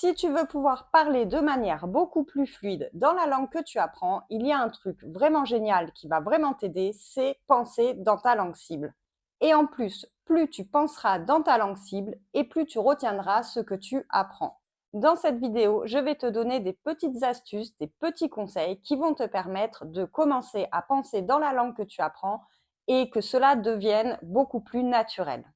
Si tu veux pouvoir parler de manière beaucoup plus fluide dans la langue que tu apprends, il y a un truc vraiment génial qui va vraiment t'aider, c'est penser dans ta langue cible. Et en plus, plus tu penseras dans ta langue cible et plus tu retiendras ce que tu apprends. Dans cette vidéo, je vais te donner des petites astuces, des petits conseils qui vont te permettre de commencer à penser dans la langue que tu apprends et que cela devienne beaucoup plus naturel.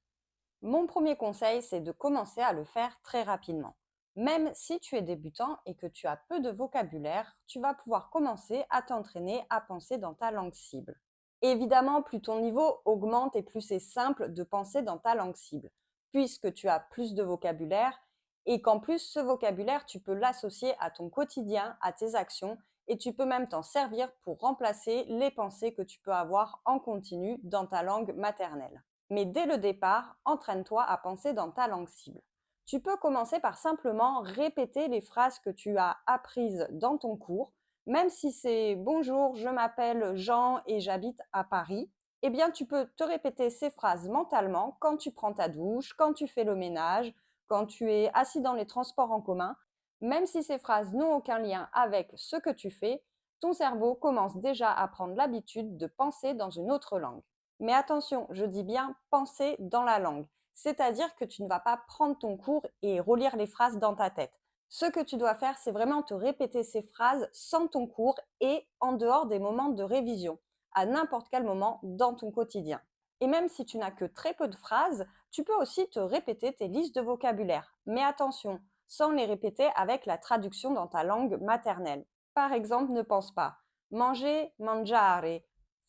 Mon premier conseil, c'est de commencer à le faire très rapidement. Même si tu es débutant et que tu as peu de vocabulaire, tu vas pouvoir commencer à t'entraîner à penser dans ta langue cible. Évidemment, plus ton niveau augmente et plus c'est simple de penser dans ta langue cible, puisque tu as plus de vocabulaire et qu'en plus, ce vocabulaire, tu peux l'associer à ton quotidien, à tes actions, et tu peux même t'en servir pour remplacer les pensées que tu peux avoir en continu dans ta langue maternelle. Mais dès le départ, entraîne-toi à penser dans ta langue cible. Tu peux commencer par simplement répéter les phrases que tu as apprises dans ton cours, même si c'est bonjour, je m'appelle Jean et j'habite à Paris. Eh bien, tu peux te répéter ces phrases mentalement quand tu prends ta douche, quand tu fais le ménage, quand tu es assis dans les transports en commun. Même si ces phrases n'ont aucun lien avec ce que tu fais, ton cerveau commence déjà à prendre l'habitude de penser dans une autre langue. Mais attention, je dis bien penser dans la langue, c'est-à-dire que tu ne vas pas prendre ton cours et relire les phrases dans ta tête. Ce que tu dois faire, c'est vraiment te répéter ces phrases sans ton cours et en dehors des moments de révision, à n'importe quel moment dans ton quotidien. Et même si tu n'as que très peu de phrases, tu peux aussi te répéter tes listes de vocabulaire. Mais attention, sans les répéter avec la traduction dans ta langue maternelle. Par exemple, ne pense pas manger, mangiare,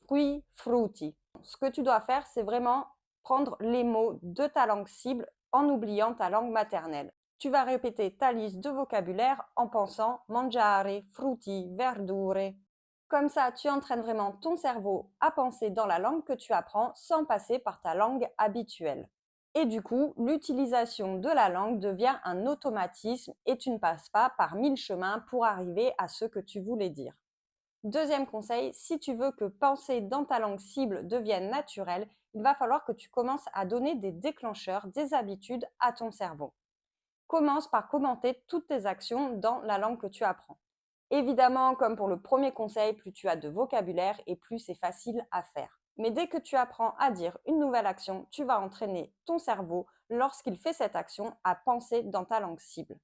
fruits, frutti. Ce que tu dois faire, c'est vraiment prendre les mots de ta langue cible en oubliant ta langue maternelle. Tu vas répéter ta liste de vocabulaire en pensant mangiare, frutti, verdure. Comme ça, tu entraînes vraiment ton cerveau à penser dans la langue que tu apprends sans passer par ta langue habituelle. Et du coup, l'utilisation de la langue devient un automatisme et tu ne passes pas par 1000 chemins pour arriver à ce que tu voulais dire. Deuxième conseil, si tu veux que penser dans ta langue cible devienne naturelle, il va falloir que tu commences à donner des déclencheurs, des habitudes à ton cerveau. Commence par commenter toutes tes actions dans la langue que tu apprends. Évidemment, comme pour le premier conseil, plus tu as de vocabulaire et plus c'est facile à faire. Mais dès que tu apprends à dire une nouvelle action, tu vas entraîner ton cerveau, lorsqu'il fait cette action, à penser dans ta langue cible.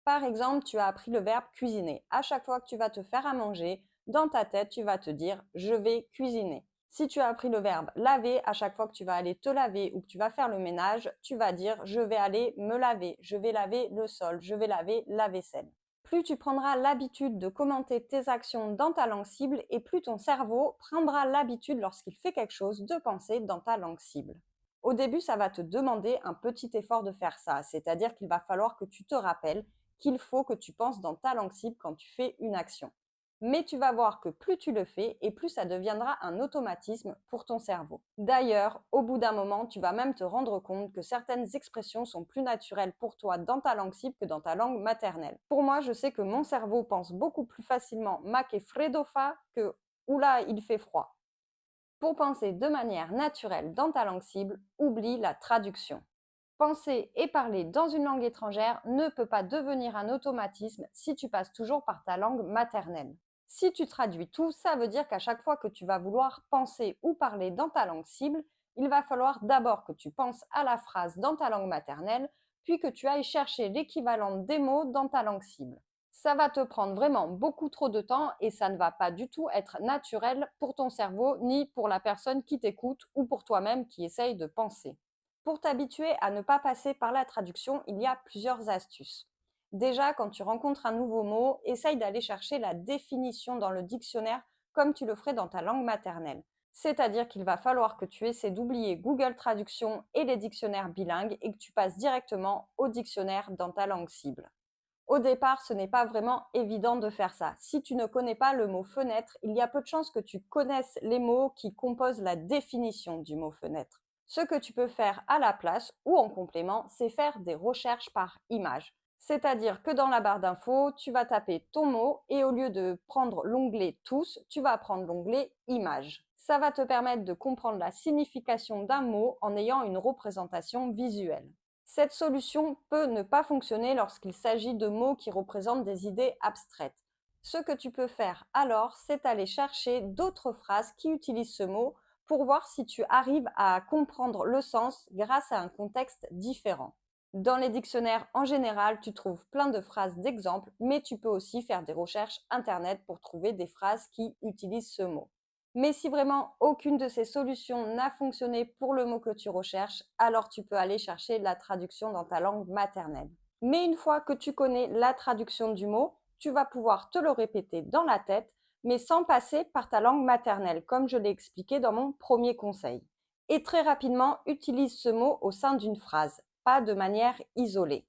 Par exemple, tu as appris le verbe cuisiner. À chaque fois que tu vas te faire à manger, dans ta tête, tu vas te dire je vais cuisiner. Si tu as appris le verbe laver, à chaque fois que tu vas aller te laver ou que tu vas faire le ménage, tu vas dire je vais aller me laver, je vais laver le sol, je vais laver la vaisselle. Plus tu prendras l'habitude de commenter tes actions dans ta langue cible et plus ton cerveau prendra l'habitude lorsqu'il fait quelque chose de penser dans ta langue cible. Au début, ça va te demander un petit effort de faire ça, c'est-à-dire qu'il va falloir que tu te rappelles qu'il faut que tu penses dans ta langue cible quand tu fais une action. Mais tu vas voir que plus tu le fais et plus ça deviendra un automatisme pour ton cerveau. D'ailleurs, au bout d'un moment, tu vas même te rendre compte que certaines expressions sont plus naturelles pour toi dans ta langue cible que dans ta langue maternelle. Pour moi, je sais que mon cerveau pense beaucoup plus facilement ma che freddo fa que oula, il fait froid. Pour penser de manière naturelle dans ta langue cible, oublie la traduction. Penser et parler dans une langue étrangère ne peut pas devenir un automatisme si tu passes toujours par ta langue maternelle. Si tu traduis tout, ça veut dire qu'à chaque fois que tu vas vouloir penser ou parler dans ta langue cible, il va falloir d'abord que tu penses à la phrase dans ta langue maternelle, puis que tu ailles chercher l'équivalent des mots dans ta langue cible. Ça va te prendre vraiment beaucoup trop de temps et ça ne va pas du tout être naturel pour ton cerveau ni pour la personne qui t'écoute ou pour toi-même qui essaye de penser. Pour t'habituer à ne pas passer par la traduction, il y a plusieurs astuces. Déjà, quand tu rencontres un nouveau mot, essaye d'aller chercher la définition dans le dictionnaire comme tu le ferais dans ta langue maternelle. C'est-à-dire qu'il va falloir que tu essaies d'oublier Google Traduction et les dictionnaires bilingues et que tu passes directement au dictionnaire dans ta langue cible. Au départ, ce n'est pas vraiment évident de faire ça. Si tu ne connais pas le mot fenêtre, il y a peu de chances que tu connaisses les mots qui composent la définition du mot fenêtre. Ce que tu peux faire à la place ou en complément, c'est faire des recherches par image. C'est-à-dire que dans la barre d'infos, tu vas taper ton mot et au lieu de prendre l'onglet tous, tu vas prendre l'onglet images. Ça va te permettre de comprendre la signification d'un mot en ayant une représentation visuelle. Cette solution peut ne pas fonctionner lorsqu'il s'agit de mots qui représentent des idées abstraites. Ce que tu peux faire alors, c'est aller chercher d'autres phrases qui utilisent ce mot pour voir si tu arrives à comprendre le sens grâce à un contexte différent. Dans les dictionnaires en général, tu trouves plein de phrases d'exemples, mais tu peux aussi faire des recherches internet pour trouver des phrases qui utilisent ce mot. Mais si vraiment aucune de ces solutions n'a fonctionné pour le mot que tu recherches, alors tu peux aller chercher la traduction dans ta langue maternelle. Mais une fois que tu connais la traduction du mot, tu vas pouvoir te le répéter dans la tête, mais sans passer par ta langue maternelle, comme je l'ai expliqué dans mon premier conseil. Et très rapidement, utilise ce mot au sein d'une phrase, pas de manière isolée.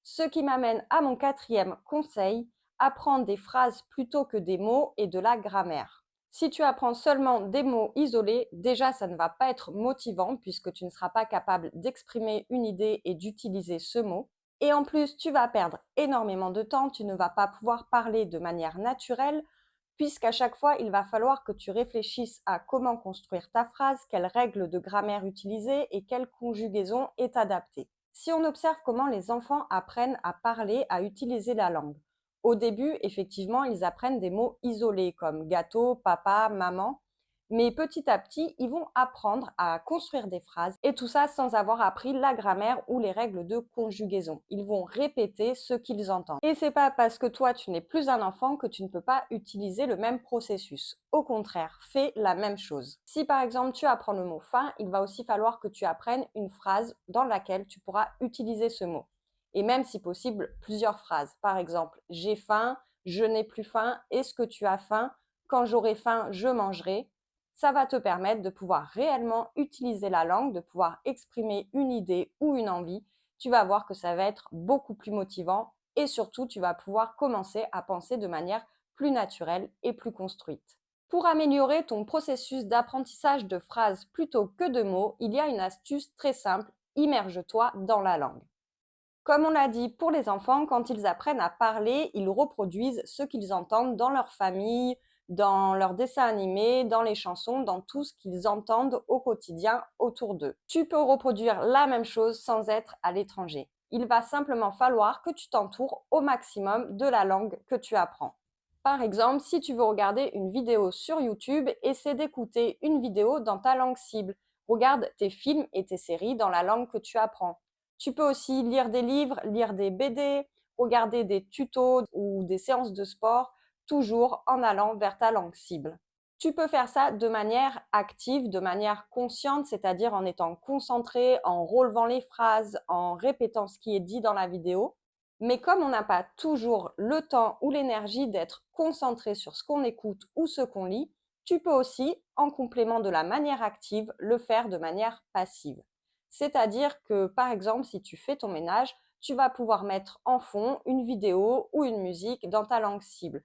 Ce qui m'amène à mon quatrième conseil, apprendre des phrases plutôt que des mots et de la grammaire. Si tu apprends seulement des mots isolés, déjà ça ne va pas être motivant puisque tu ne seras pas capable d'exprimer une idée et d'utiliser ce mot. Et en plus, tu vas perdre énormément de temps, tu ne vas pas pouvoir parler de manière naturelle puisqu'à chaque fois, il va falloir que tu réfléchisses à comment construire ta phrase, quelles règles de grammaire utiliser et quelle conjugaison est adaptée. Si on observe comment les enfants apprennent à parler, à utiliser la langue, au début, effectivement, ils apprennent des mots isolés comme gâteau, papa, maman, mais petit à petit, ils vont apprendre à construire des phrases et tout ça sans avoir appris la grammaire ou les règles de conjugaison. Ils vont répéter ce qu'ils entendent. Et c'est pas parce que toi tu n'es plus un enfant que tu ne peux pas utiliser le même processus. Au contraire, fais la même chose. Si par exemple tu apprends le mot faim, il va aussi falloir que tu apprennes une phrase dans laquelle tu pourras utiliser ce mot. Et même si possible, plusieurs phrases. Par exemple, j'ai faim, je n'ai plus faim, est-ce que tu as faim, quand j'aurai faim, je mangerai. Ça va te permettre de pouvoir réellement utiliser la langue, de pouvoir exprimer une idée ou une envie. Tu vas voir que ça va être beaucoup plus motivant et surtout, tu vas pouvoir commencer à penser de manière plus naturelle et plus construite. Pour améliorer ton processus d'apprentissage de phrases plutôt que de mots, il y a une astuce très simple, immerge-toi dans la langue. Comme on l'a dit pour les enfants, quand ils apprennent à parler, ils reproduisent ce qu'ils entendent dans leur famille, dans leurs dessins animés, dans les chansons, dans tout ce qu'ils entendent au quotidien autour d'eux. Tu peux reproduire la même chose sans être à l'étranger. Il va simplement falloir que tu t'entoures au maximum de la langue que tu apprends. Par exemple, si tu veux regarder une vidéo sur YouTube, essaie d'écouter une vidéo dans ta langue cible. Regarde tes films et tes séries dans la langue que tu apprends. Tu peux aussi lire des livres, lire des BD, regarder des tutos ou des séances de sport, toujours en allant vers ta langue cible. Tu peux faire ça de manière active, de manière consciente, c'est-à-dire en étant concentré, en relevant les phrases, en répétant ce qui est dit dans la vidéo. Mais comme on n'a pas toujours le temps ou l'énergie d'être concentré sur ce qu'on écoute ou ce qu'on lit, tu peux aussi, en complément de la manière active, le faire de manière passive. C'est-à-dire que, par exemple, si tu fais ton ménage, tu vas pouvoir mettre en fond une vidéo ou une musique dans ta langue cible.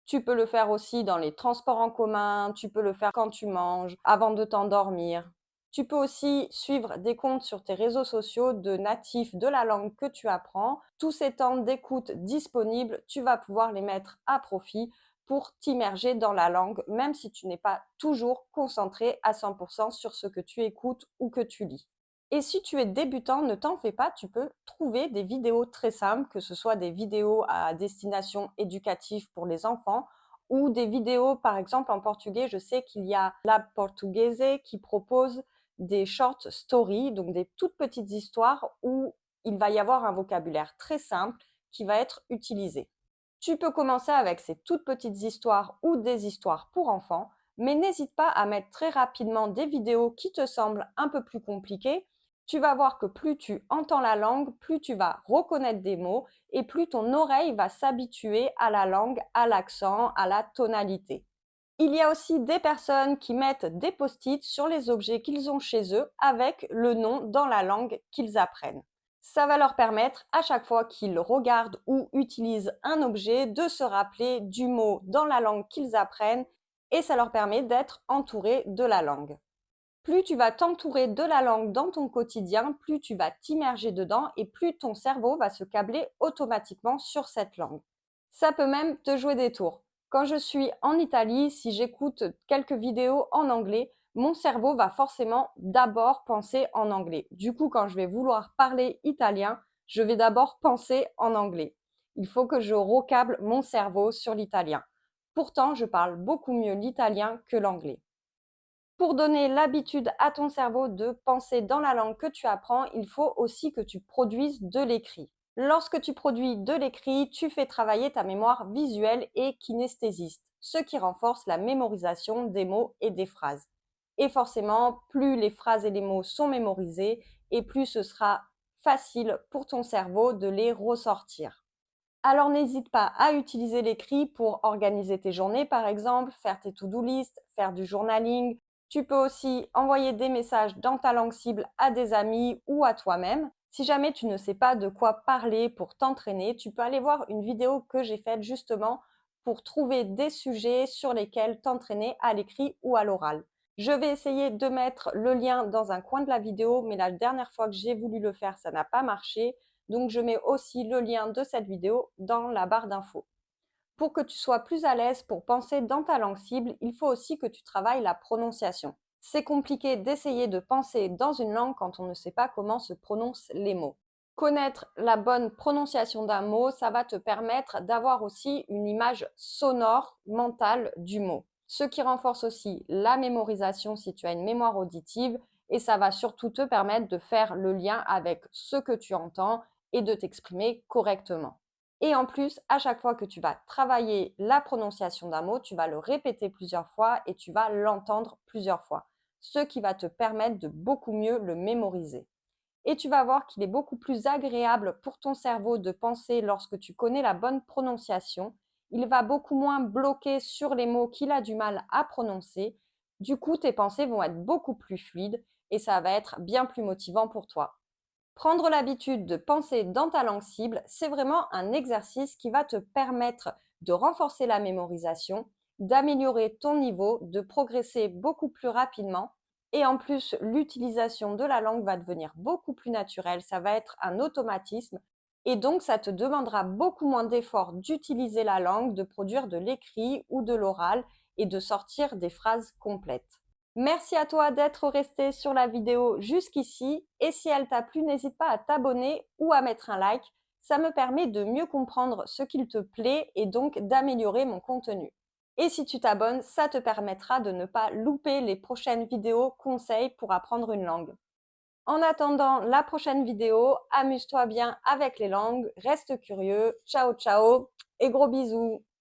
Tu peux le faire aussi dans les transports en commun, tu peux le faire quand tu manges, avant de t'endormir. Tu peux aussi suivre des comptes sur tes réseaux sociaux de natifs de la langue que tu apprends. Tous ces temps d'écoute disponibles, tu vas pouvoir les mettre à profit pour t'immerger dans la langue, même si tu n'es pas toujours concentré à 100% sur ce que tu écoutes ou que tu lis. Et si tu es débutant, ne t'en fais pas, tu peux trouver des vidéos très simples, que ce soit des vidéos à destination éducative pour les enfants ou des vidéos, par exemple en portugais, je sais qu'il y a La Portuguese qui propose des short stories, donc des toutes petites histoires où il va y avoir un vocabulaire très simple qui va être utilisé. Tu peux commencer avec ces toutes petites histoires ou des histoires pour enfants, mais n'hésite pas à mettre très rapidement des vidéos qui te semblent un peu plus compliquées. Tu vas voir que plus tu entends la langue, plus tu vas reconnaître des mots et plus ton oreille va s'habituer à la langue, à l'accent, à la tonalité. Il y a aussi des personnes qui mettent des post-it sur les objets qu'ils ont chez eux avec le nom dans la langue qu'ils apprennent. Ça va leur permettre, à chaque fois qu'ils regardent ou utilisent un objet, de se rappeler du mot dans la langue qu'ils apprennent et ça leur permet d'être entourés de la langue. Plus tu vas t'entourer de la langue dans ton quotidien, plus tu vas t'immerger dedans et plus ton cerveau va se câbler automatiquement sur cette langue. Ça peut même te jouer des tours. Quand je suis en Italie, si j'écoute quelques vidéos en anglais, mon cerveau va forcément d'abord penser en anglais. Du coup, quand je vais vouloir parler italien, je vais d'abord penser en anglais. Il faut que je recable mon cerveau sur l'italien. Pourtant, je parle beaucoup mieux l'italien que l'anglais. Pour donner l'habitude à ton cerveau de penser dans la langue que tu apprends, il faut aussi que tu produises de l'écrit. Lorsque tu produis de l'écrit, tu fais travailler ta mémoire visuelle et kinesthésiste, ce qui renforce la mémorisation des mots et des phrases. Et forcément, plus les phrases et les mots sont mémorisés, et plus ce sera facile pour ton cerveau de les ressortir. Alors n'hésite pas à utiliser l'écrit pour organiser tes journées par exemple, faire tes to-do list, faire du journaling. Tu peux aussi envoyer des messages dans ta langue cible à des amis ou à toi-même. Si jamais tu ne sais pas de quoi parler pour t'entraîner, tu peux aller voir une vidéo que j'ai faite justement pour trouver des sujets sur lesquels t'entraîner à l'écrit ou à l'oral. Je vais essayer de mettre le lien dans un coin de la vidéo, mais la dernière fois que j'ai voulu le faire, ça n'a pas marché. Donc, je mets aussi le lien de cette vidéo dans la barre d'infos. Pour que tu sois plus à l'aise pour penser dans ta langue cible, il faut aussi que tu travailles la prononciation. C'est compliqué d'essayer de penser dans une langue quand on ne sait pas comment se prononcent les mots. Connaître la bonne prononciation d'un mot, ça va te permettre d'avoir aussi une image sonore mentale du mot. Ce qui renforce aussi la mémorisation si tu as une mémoire auditive et ça va surtout te permettre de faire le lien avec ce que tu entends et de t'exprimer correctement. Et en plus, à chaque fois que tu vas travailler la prononciation d'un mot, tu vas le répéter plusieurs fois et tu vas l'entendre plusieurs fois, ce qui va te permettre de beaucoup mieux le mémoriser. Et tu vas voir qu'il est beaucoup plus agréable pour ton cerveau de penser lorsque tu connais la bonne prononciation. Il va beaucoup moins bloquer sur les mots qu'il a du mal à prononcer. Du coup, tes pensées vont être beaucoup plus fluides et ça va être bien plus motivant pour toi. Prendre l'habitude de penser dans ta langue cible, c'est vraiment un exercice qui va te permettre de renforcer la mémorisation, d'améliorer ton niveau, de progresser beaucoup plus rapidement. Et en plus, l'utilisation de la langue va devenir beaucoup plus naturelle, ça va être un automatisme. Et donc, ça te demandera beaucoup moins d'efforts d'utiliser la langue, de produire de l'écrit ou de l'oral et de sortir des phrases complètes. Merci à toi d'être resté sur la vidéo jusqu'ici et si elle t'a plu, n'hésite pas à t'abonner ou à mettre un like. Ça me permet de mieux comprendre ce qu'il te plaît et donc d'améliorer mon contenu. Et si tu t'abonnes, ça te permettra de ne pas louper les prochaines vidéos conseils pour apprendre une langue. En attendant la prochaine vidéo, amuse-toi bien avec les langues, reste curieux, ciao ciao et gros bisous.